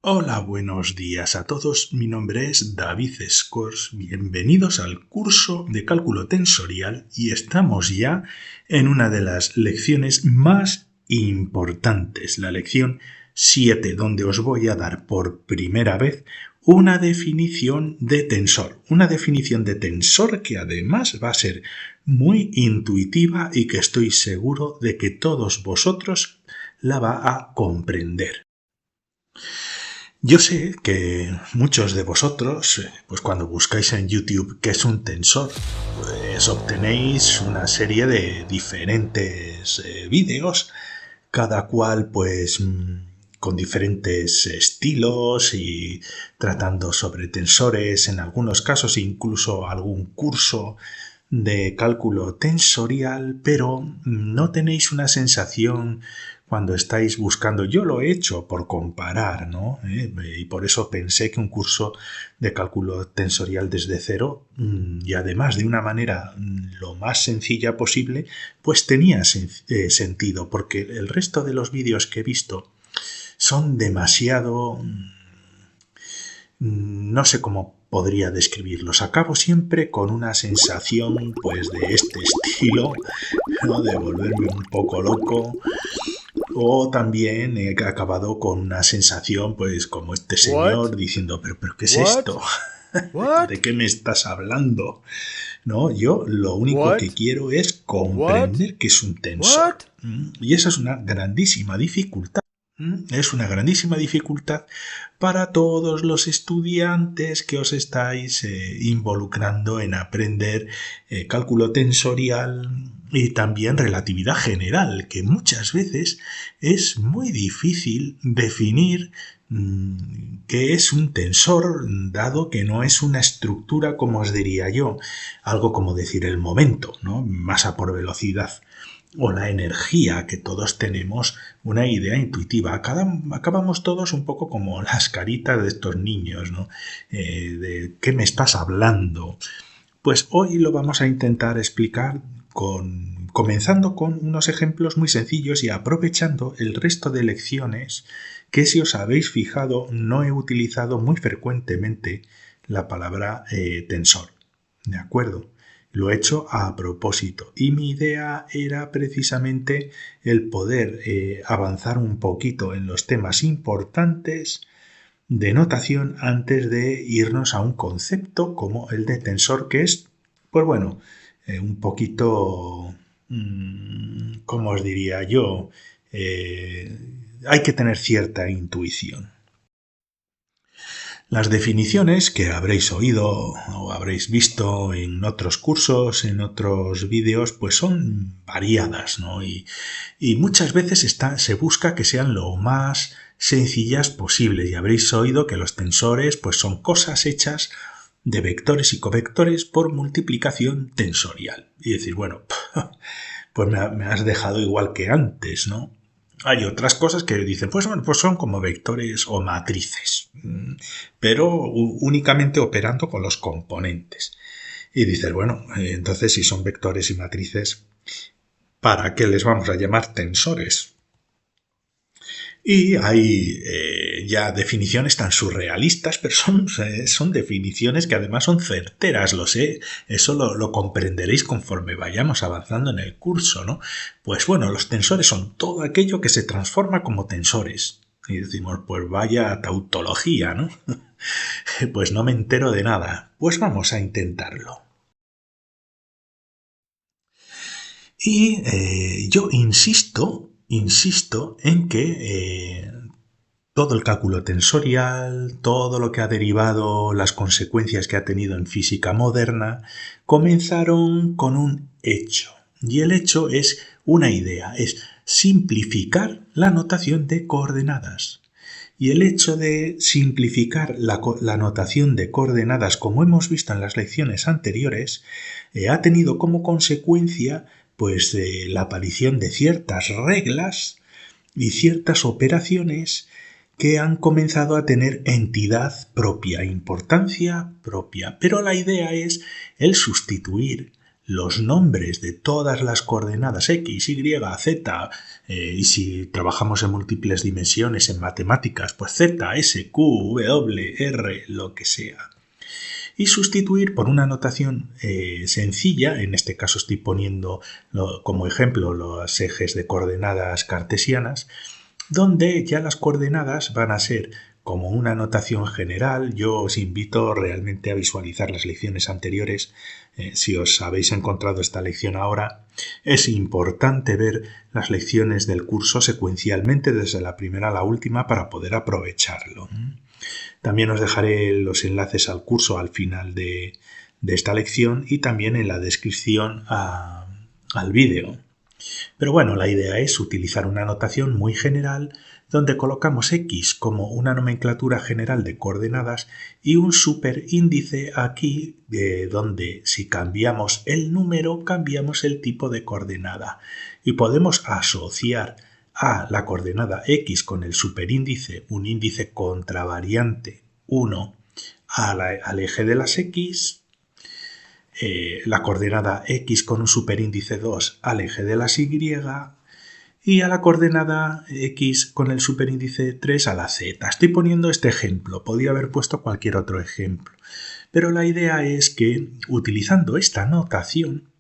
Hola, buenos días a todos. Mi nombre es David Scores. Bienvenidos al curso de cálculo tensorial y estamos ya en una de las lecciones más importantes, la lección 7, donde os voy a dar por primera vez una definición de tensor. Una definición de tensor que además va a ser muy intuitiva y que estoy seguro de que todos vosotros la va a comprender. Yo sé que muchos de vosotros, pues cuando buscáis en YouTube qué es un tensor, pues obtenéis una serie de diferentes vídeos, cada cual pues con diferentes estilos y tratando sobre tensores, en algunos casos incluso algún curso de cálculo tensorial, pero no tenéis una sensación cuando estáis buscando. Yo lo he hecho por comparar, ¿no? Y por eso pensé que un curso de cálculo tensorial desde cero y además de una manera lo más sencilla posible, pues tenía sentido, porque el resto de los vídeos que he visto son demasiado... no sé cómo podría describirlos. Acabo siempre con una sensación pues de este estilo, ¿no? De volverme un poco loco. O también he acabado con una sensación, pues, como este What? señor diciendo, pero ¿qué es What? esto? ¿De What? qué me estás hablando? No, yo lo único que What? quiero es What? comprender que es un tensor. What? Y esa es una grandísima dificultad. Es una grandísima dificultad para todos los estudiantes que os estáis involucrando en aprender cálculo tensorial y también relatividad general, que muchas veces es muy difícil definir qué es un tensor, dado que no es una estructura, como os diría yo, algo como decir el momento, ¿no? Masa por velocidad, o la energía, que todos tenemos una idea intuitiva. Acabamos todos un poco como las caritas de estos niños, ¿no? De ¿qué me estás hablando? Pues hoy lo vamos a intentar explicar comenzando con unos ejemplos muy sencillos y aprovechando el resto de lecciones que, si os habéis fijado, no he utilizado muy frecuentemente la palabra tensor. ¿De acuerdo? Lo he hecho a propósito y mi idea era precisamente el poder avanzar un poquito en los temas importantes de notación antes de irnos a un concepto como el de tensor, que es, pues bueno, un poquito, ¿cómo os diría yo? Hay que tener cierta intuición. Las definiciones que habréis oído o habréis visto en otros cursos, en otros vídeos, pues son variadas, ¿no? Y muchas veces se busca que sean lo más sencillas posibles. Y habréis oído que los tensores pues son cosas hechas de vectores y covectores por multiplicación tensorial. Y decir, bueno, pues me has dejado igual que antes, ¿no? Hay otras cosas que dicen, pues bueno, pues son como vectores o matrices, pero únicamente operando con los componentes. Y dices, bueno, entonces si son vectores y matrices, ¿para qué les vamos a llamar tensores? Y hay ya definiciones tan surrealistas, pero son definiciones que además son certeras, lo sé. Eso lo comprenderéis conforme vayamos avanzando en el curso, ¿no? Pues bueno, los tensores son todo aquello que se transforma como tensores. Y decimos, pues vaya tautología, ¿no? Pues no me entero de nada. Pues vamos a intentarlo. Y yo insisto en que todo el cálculo tensorial, todo lo que ha derivado, las consecuencias que ha tenido en física moderna, comenzaron con un hecho. Y el hecho es una idea, es simplificar la notación de coordenadas. Y el hecho de simplificar la notación de coordenadas, como hemos visto en las lecciones anteriores, ha tenido como consecuencia pues la aparición de ciertas reglas y ciertas operaciones que han comenzado a tener entidad propia, importancia propia. Pero la idea es el sustituir los nombres de todas las coordenadas x, y, z, y si trabajamos en múltiples dimensiones en matemáticas, pues z, s, q, w, r, lo que sea. Y sustituir por una notación sencilla, en este caso estoy poniendo como ejemplo los ejes de coordenadas cartesianas, donde ya las coordenadas van a ser como una notación general. Yo os invito realmente a visualizar las lecciones anteriores. Si os habéis encontrado esta lección ahora, es importante ver las lecciones del curso secuencialmente desde la primera a la última para poder aprovecharlo. También os dejaré los enlaces al curso al final de esta lección y también en la descripción al vídeo. Pero bueno, la idea es utilizar una notación muy general donde colocamos x como una nomenclatura general de coordenadas y un superíndice aquí donde si cambiamos el número cambiamos el tipo de coordenada y podemos asociar a la coordenada x con el superíndice, un índice contravariante 1 al eje de las x, la coordenada x con un superíndice 2 al eje de las y y a la coordenada x con el superíndice 3 a la z. Estoy poniendo este ejemplo, podría haber puesto cualquier otro ejemplo, pero la idea es que utilizando esta notación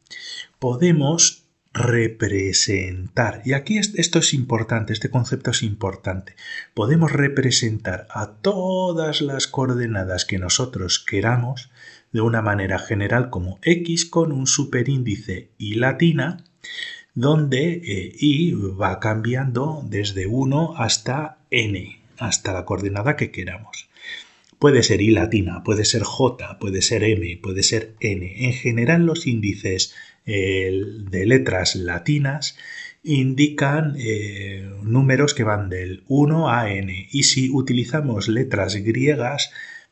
podemos representar, y aquí esto es importante, este concepto es importante, podemos representar a todas las coordenadas que nosotros queramos de una manera general como x con un superíndice y latina, donde y va cambiando desde 1 hasta n, hasta la coordenada que queramos. Puede ser i latina, puede ser j, puede ser m, puede ser n. En general los índices de letras latinas indican números que van del 1 a n. Y si utilizamos letras griegas,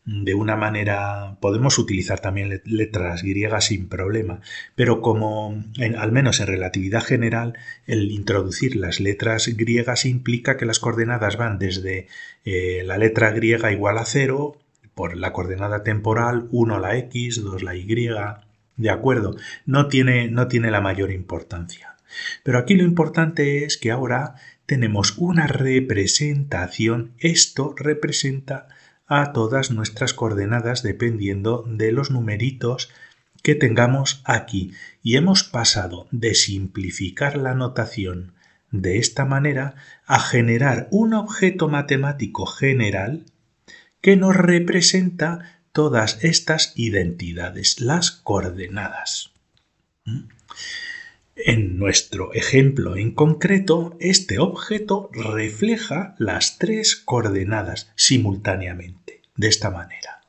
de una manera, podemos utilizar también letras griegas sin problema, pero como al menos en relatividad general, el introducir las letras griegas implica que las coordenadas van desde la letra griega igual a 0, por la coordenada temporal, 1 la x, 2 la y, ¿de acuerdo? No tiene la mayor importancia. Pero aquí lo importante es que ahora tenemos una representación, esto representa a todas nuestras coordenadas dependiendo de los numeritos que tengamos aquí. Y hemos pasado de simplificar la notación de esta manera a generar un objeto matemático general que nos representa todas estas identidades, las coordenadas. En nuestro ejemplo en concreto, este objeto refleja las tres coordenadas simultáneamente, de esta manera.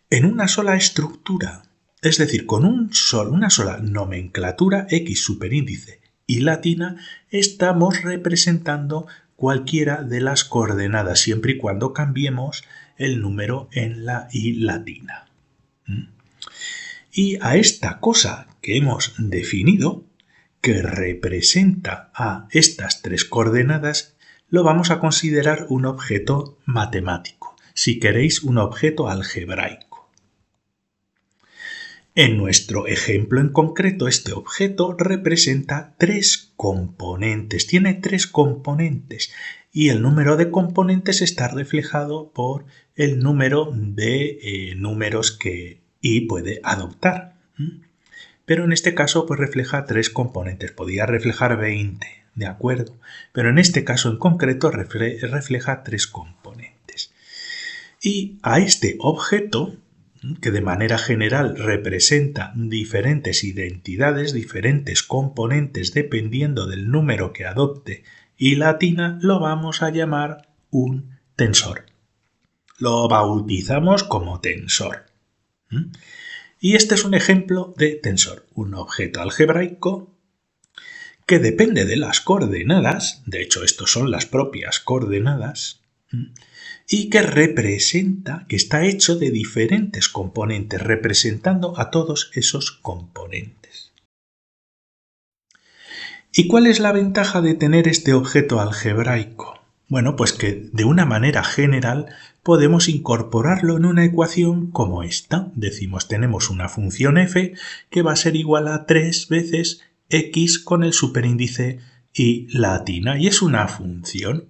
En una sola estructura, es decir, con una sola nomenclatura x superíndice y latina, estamos representando cualquiera de las coordenadas, siempre y cuando cambiemos el número en la y latina. Y a esta cosa que hemos definido, que representa a estas tres coordenadas, lo vamos a considerar un objeto matemático, si queréis un objeto algebraico. En nuestro ejemplo en concreto, este objeto representa tres componentes, tiene tres componentes y el número de componentes está reflejado por el número de números que y puede adoptar. Pero en este caso pues refleja tres componentes, podría reflejar 20, ¿de acuerdo? Pero en este caso en concreto refleja tres componentes. Y a este objeto, que de manera general representa diferentes identidades, diferentes componentes dependiendo del número que adopte y latina, lo vamos a llamar un tensor. Lo bautizamos como tensor. Y este es un ejemplo de tensor, un objeto algebraico que depende de las coordenadas, de hecho estos son las propias coordenadas, y que representa, que está hecho de diferentes componentes, representando a todos esos componentes. ¿Y cuál es la ventaja de tener este objeto algebraico? Bueno, pues que de una manera general podemos incorporarlo en una ecuación como esta. Decimos, tenemos una función f que va a ser igual a 3 veces x con el superíndice y latina. Y es una función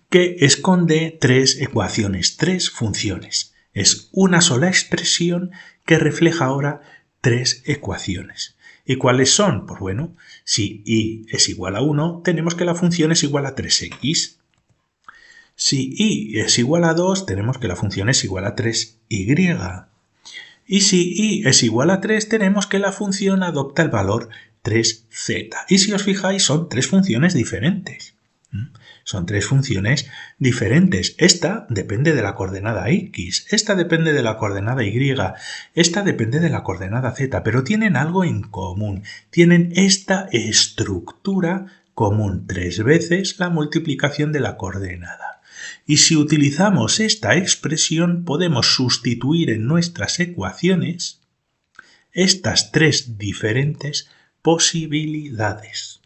que esconde tres ecuaciones, tres funciones. Es una sola expresión que refleja ahora tres ecuaciones. ¿Y cuáles son? Pues bueno, si y es igual a 1, tenemos que la función es igual a 3x. Si y es igual a 2, tenemos que la función es igual a 3y. Y si y es igual a 3, tenemos que la función adopta el valor 3z. Y si os fijáis, son tres funciones diferentes. Son tres funciones diferentes. Esta depende de la coordenada x, esta depende de la coordenada y, esta depende de la coordenada z, pero tienen algo en común. Tienen esta estructura común, 3 veces la multiplicación de la coordenada. Y si utilizamos esta expresión, podemos sustituir en nuestras ecuaciones estas tres diferentes posibilidades.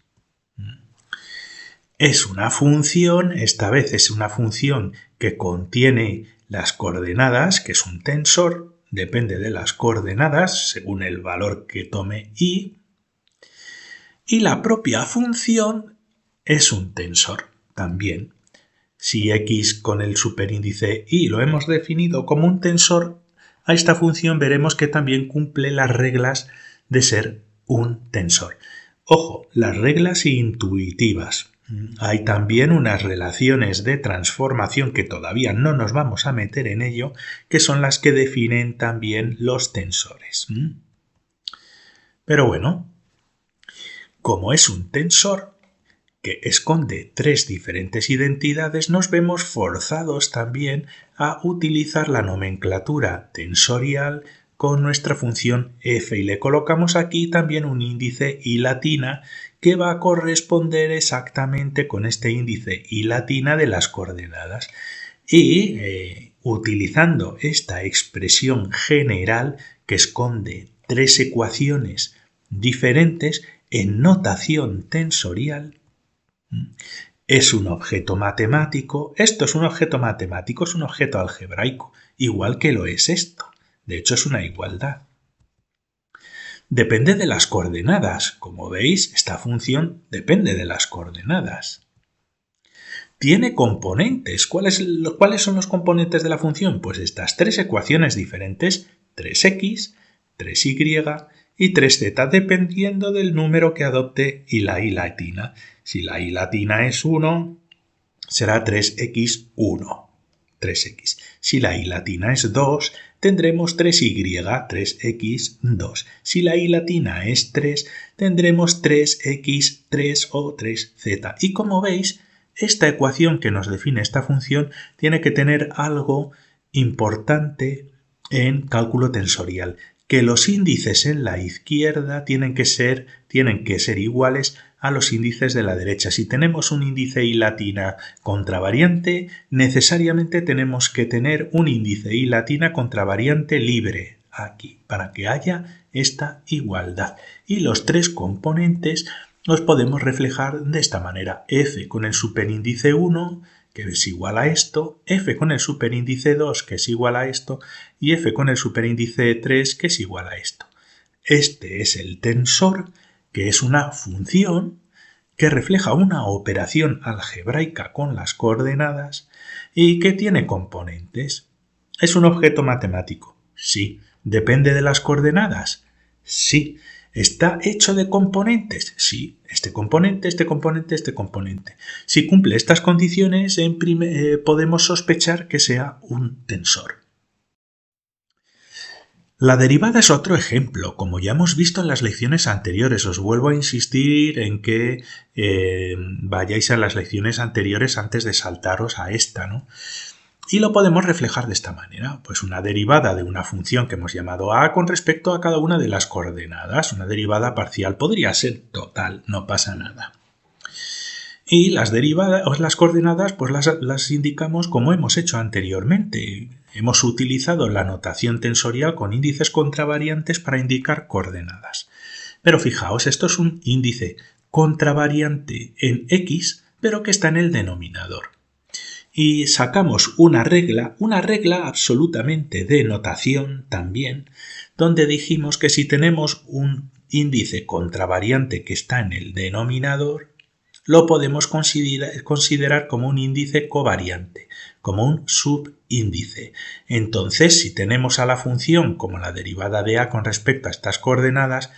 Es una función, esta vez es una función que contiene las coordenadas, que es un tensor, depende de las coordenadas según el valor que tome y la propia función es un tensor también. Si x con el superíndice y lo hemos definido como un tensor, a esta función veremos que también cumple las reglas de ser un tensor. Ojo, las reglas intuitivas. Hay también unas relaciones de transformación que todavía no nos vamos a meter en ello, que son las que definen también los tensores. Pero bueno, como es un tensor que esconde tres diferentes identidades, nos vemos forzados también a utilizar la nomenclatura tensorial con nuestra función f y le colocamos aquí también un índice y latina que va a corresponder exactamente con este índice y latina de las coordenadas. Y utilizando esta expresión general que esconde tres ecuaciones diferentes en notación tensorial, es un objeto matemático. Esto es un objeto matemático, es un objeto algebraico, igual que lo es esto. De hecho, es una igualdad. Depende de las coordenadas. Como veis, esta función depende de las coordenadas. Tiene componentes. ¿Cuáles son los componentes de la función? Pues estas tres ecuaciones diferentes, 3x, 3y y 3z, dependiendo del número que adopte y la i latina. Si la i latina es 1, será 3x1. 3x. Si la i latina es 2, tendremos 3y, 3x2. Si la i latina es 3, tendremos 3x3 o 3z. Y como veis, esta ecuación que nos define esta función tiene que tener algo importante en cálculo tensorial, que los índices en la izquierda tienen que ser iguales a los índices de la derecha. Si tenemos un índice y latina contravariante, necesariamente tenemos que tener un índice y latina contravariante libre aquí, para que haya esta igualdad. Y los tres componentes los podemos reflejar de esta manera. F con el superíndice 1, que es igual a esto, f con el superíndice 2, que es igual a esto, y f con el superíndice 3, que es igual a esto. Este es el tensor, que es una función que refleja una operación algebraica con las coordenadas y que tiene componentes. ¿Es un objeto matemático? Sí. ¿Depende de las coordenadas? Sí. ¿Está hecho de componentes? Sí, este componente, este componente, este componente. Si cumple estas condiciones, podemos sospechar que sea un tensor. La derivada es otro ejemplo, como ya hemos visto en las lecciones anteriores. Os vuelvo a insistir en que vayáis a las lecciones anteriores antes de saltaros a esta, ¿no? Y lo podemos reflejar de esta manera, pues una derivada de una función que hemos llamado a con respecto a cada una de las coordenadas. Una derivada parcial podría ser total, no pasa nada. Y las derivadas o las coordenadas pues las indicamos como hemos hecho anteriormente. Hemos utilizado la notación tensorial con índices contravariantes para indicar coordenadas. Pero fijaos, esto es un índice contravariante en x, pero que está en el denominador. Y sacamos una regla absolutamente de notación también, donde dijimos que si tenemos un índice contravariante que está en el denominador, lo podemos considerar como un índice covariante, como un subíndice. Entonces, si tenemos a la función como la derivada de a con respecto a estas coordenadas,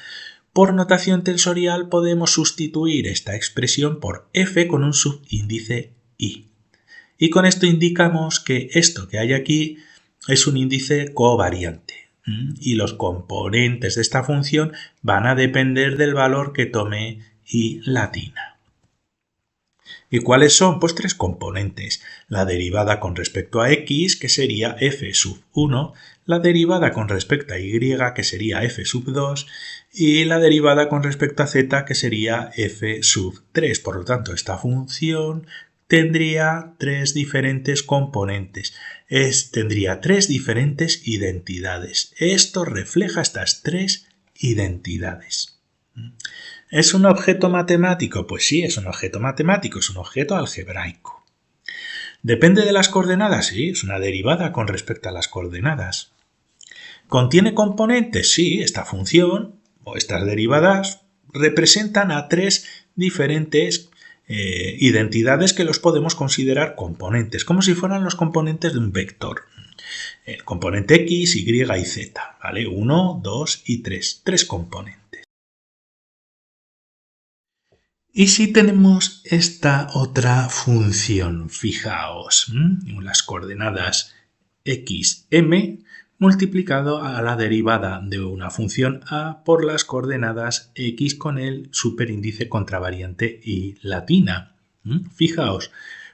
por notación tensorial podemos sustituir esta expresión por f con un subíndice i. Y con esto indicamos que esto que hay aquí es un índice covariante. Y los componentes de esta función van a depender del valor que tome i latina. ¿Y cuáles son? Pues tres componentes. La derivada con respecto a x, que sería f sub 1, la derivada con respecto a y, que sería f sub 2, y la derivada con respecto a z, que sería f sub 3. Por lo tanto, esta función tendría tres diferentes componentes, tendría tres diferentes identidades. Esto refleja estas tres identidades. ¿Es un objeto matemático? Pues sí, es un objeto matemático, es un objeto algebraico. ¿Depende de las coordenadas? Sí, es una derivada con respecto a las coordenadas. ¿Contiene componentes? Sí, esta función o estas derivadas representan a tres diferentes identidades que los podemos considerar componentes, como si fueran los componentes de un vector. El componente x, y y z, ¿vale? 1, 2 y 3. Tres componentes. Y si tenemos esta otra función, fijaos, las coordenadas x, m, multiplicado a la derivada de una función a por las coordenadas x con el superíndice contravariante y latina. Fijaos,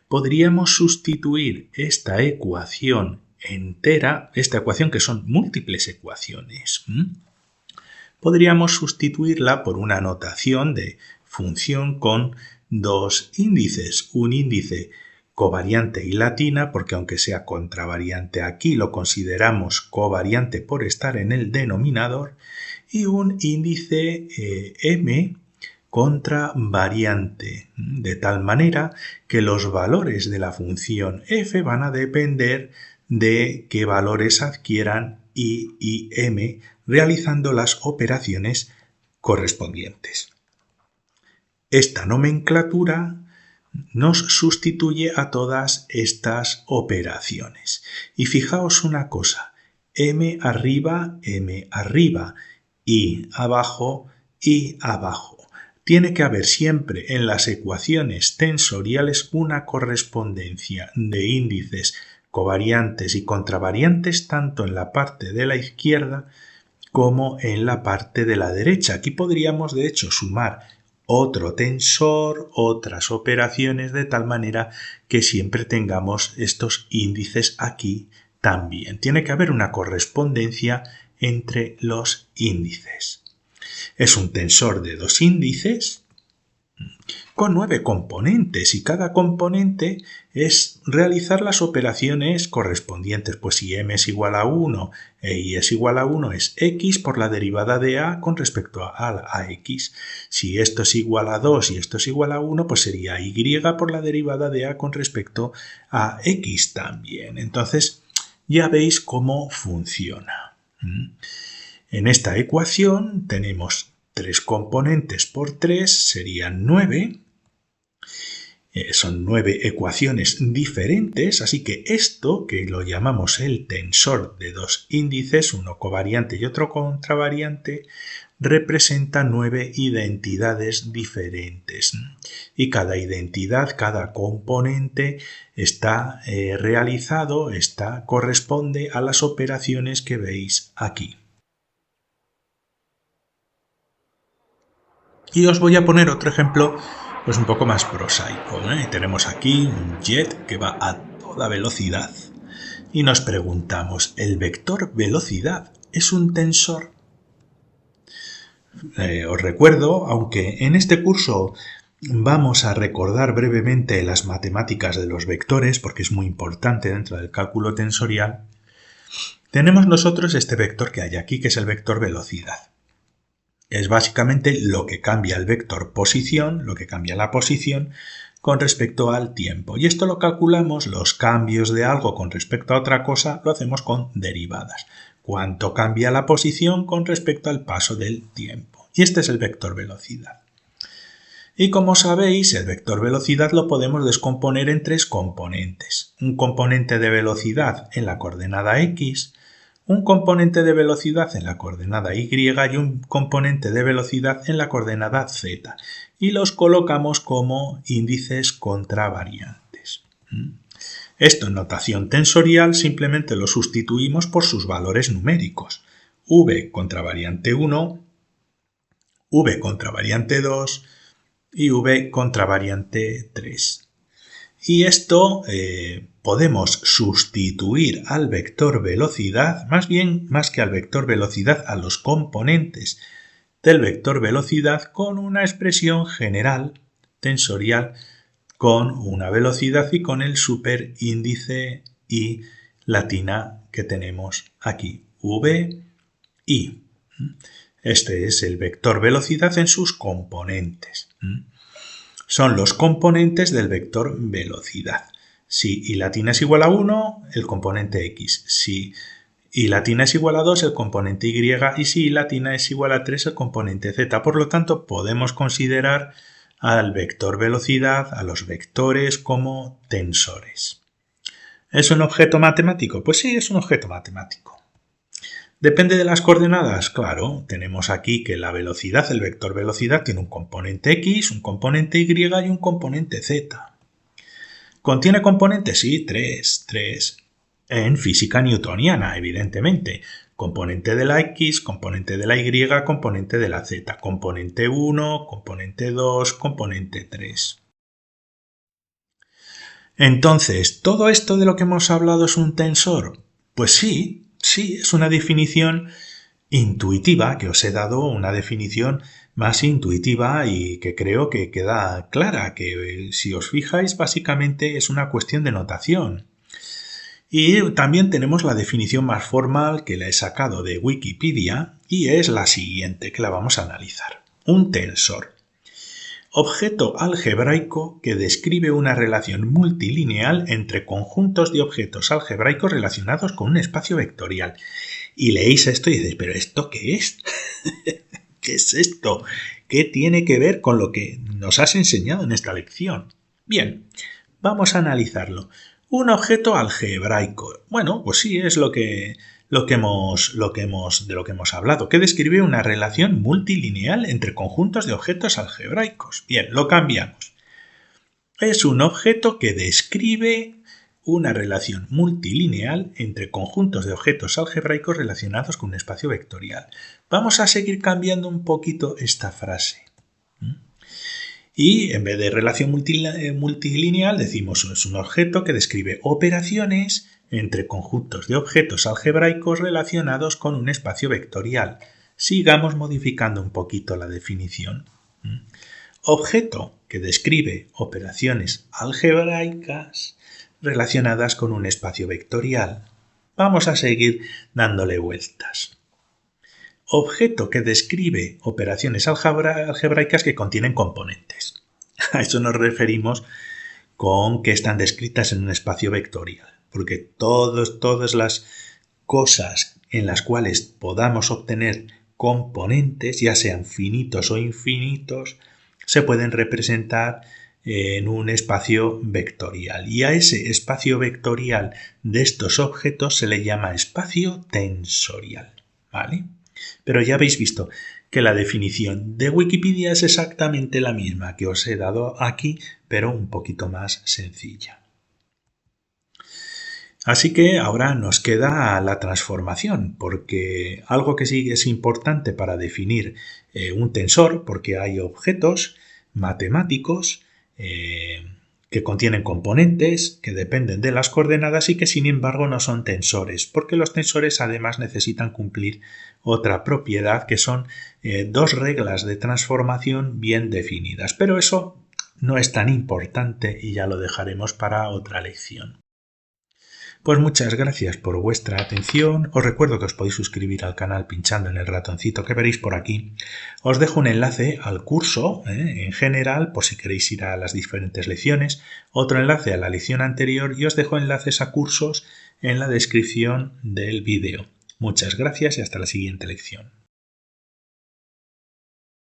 podríamos sustituir esta ecuación entera, esta ecuación que son múltiples ecuaciones, podríamos sustituirla por una notación de función con dos índices, un índice covariante y latina, porque aunque sea contravariante aquí lo consideramos covariante por estar en el denominador, y un índice m contravariante, de tal manera que los valores de la función f van a depender de qué valores adquieran i y m realizando las operaciones correspondientes. Esta nomenclatura nos sustituye a todas estas operaciones. Y fijaos una cosa, m arriba, i abajo, i abajo. Tiene que haber siempre en las ecuaciones tensoriales una correspondencia de índices covariantes y contravariantes tanto en la parte de la izquierda como en la parte de la derecha. Aquí podríamos de hecho sumar otro tensor, otras operaciones, de tal manera que siempre tengamos estos índices aquí también. Tiene que haber una correspondencia entre los índices. Es un tensor de dos índices con 9 componentes y cada componente es realizar las operaciones correspondientes. Pues si m es igual a 1 e y es igual a 1 es x por la derivada de a con respecto a x. Si esto es igual a 2 y esto es igual a 1, pues sería y por la derivada de a con respecto a x también. Entonces ya veis cómo funciona. En esta ecuación tenemos 3 componentes por 3, serían 9. Son 9 ecuaciones diferentes, así que esto, que lo llamamos el tensor de dos índices, uno covariante y otro contravariante, representa 9 identidades diferentes. Y cada identidad, cada componente está corresponde a las operaciones que veis aquí. Y os voy a poner otro ejemplo pues un poco más prosaico. Tenemos aquí un jet que va a toda velocidad y nos preguntamos, ¿el vector velocidad es un tensor? Os recuerdo, aunque en este curso vamos a recordar brevemente las matemáticas de los vectores, porque es muy importante dentro del cálculo tensorial, tenemos nosotros este vector que hay aquí, que es el vector velocidad. Es básicamente lo que cambia el vector posición, lo que cambia la posición con respecto al tiempo. Y esto lo calculamos, los cambios de algo con respecto a otra cosa, lo hacemos con derivadas. Cuánto cambia la posición con respecto al paso del tiempo. Y este es el vector velocidad. Y como sabéis, el vector velocidad lo podemos descomponer en tres componentes. Un componente de velocidad en la coordenada x, un componente de velocidad en la coordenada y y un componente de velocidad en la coordenada z. Y los colocamos como índices contravariantes. Esto en notación tensorial simplemente lo sustituimos por sus valores numéricos. V contra variante 1, V contra variante 2 y V contra variante 3. Y esto podemos sustituir al vector velocidad, más que al vector velocidad, a los componentes del vector velocidad con una expresión general tensorial con una velocidad y con el superíndice y latina que tenemos aquí, v, i. Este es el vector velocidad en sus componentes. Son los componentes del vector velocidad. Si i latina es igual a 1, el componente x. Si i latina es igual a 2, el componente y. Y si i latina es igual a 3, el componente z. Por lo tanto, podemos considerar al vector velocidad, a los vectores, como tensores. ¿Es un objeto matemático? Pues sí, es un objeto matemático. ¿Depende de las coordenadas? Claro, tenemos aquí que la velocidad, el vector velocidad, tiene un componente x, un componente y y un componente z. ¿Contiene componentes? Sí, tres. En física newtoniana, evidentemente. Componente de la x, componente de la y, componente de la z. Componente 1, componente 2, componente 3. Entonces, ¿todo esto de lo que hemos hablado es un tensor? Pues sí, es una definición intuitiva, que os he dado una definición más intuitiva y que creo que queda clara, que si os fijáis básicamente es una cuestión de notación. Y también tenemos la definición más formal que la he sacado de Wikipedia y es la siguiente, que la vamos a analizar. Un tensor. Objeto algebraico que describe una relación multilineal entre conjuntos de objetos algebraicos relacionados con un espacio vectorial. Y leéis esto y dices, ¿pero esto qué es? ¿Qué es esto? ¿Qué tiene que ver con lo que nos has enseñado en esta lección? Bien, vamos a analizarlo. Un objeto algebraico. Bueno, pues sí, es de lo que hemos hablado, que describe una relación multilineal entre conjuntos de objetos algebraicos. Bien, lo cambiamos. Es un objeto que describe una relación multilineal entre conjuntos de objetos algebraicos relacionados con un espacio vectorial. Vamos a seguir cambiando un poquito esta frase. Y en vez de relación multilineal decimos es un objeto que describe operaciones entre conjuntos de objetos algebraicos relacionados con un espacio vectorial. Sigamos modificando un poquito la definición. Objeto que describe operaciones algebraicas relacionadas con un espacio vectorial. Vamos a seguir dándole vueltas. Objeto que describe operaciones algebraicas que contienen componentes. A eso nos referimos con que están descritas en un espacio vectorial, porque todas las cosas en las cuales podamos obtener componentes, ya sean finitos o infinitos, se pueden representar en un espacio vectorial. Y a ese espacio vectorial de estos objetos se le llama espacio tensorial. ¿Vale? Pero ya habéis visto que la definición de Wikipedia es exactamente la misma que os he dado aquí, pero un poquito más sencilla. Así que ahora nos queda la transformación, porque algo que sí es importante para definir un tensor, porque hay objetos matemáticos que contienen componentes que dependen de las coordenadas y que sin embargo no son tensores, porque los tensores además necesitan cumplir otra propiedad que son dos reglas de transformación bien definidas, pero eso no es tan importante y ya lo dejaremos para otra lección. Pues muchas gracias por vuestra atención. Os recuerdo que os podéis suscribir al canal pinchando en el ratoncito que veréis por aquí. Os dejo un enlace al curso en general por si queréis ir a las diferentes lecciones, otro enlace a la lección anterior y os dejo enlaces a cursos en la descripción del vídeo. Muchas gracias y hasta la siguiente lección.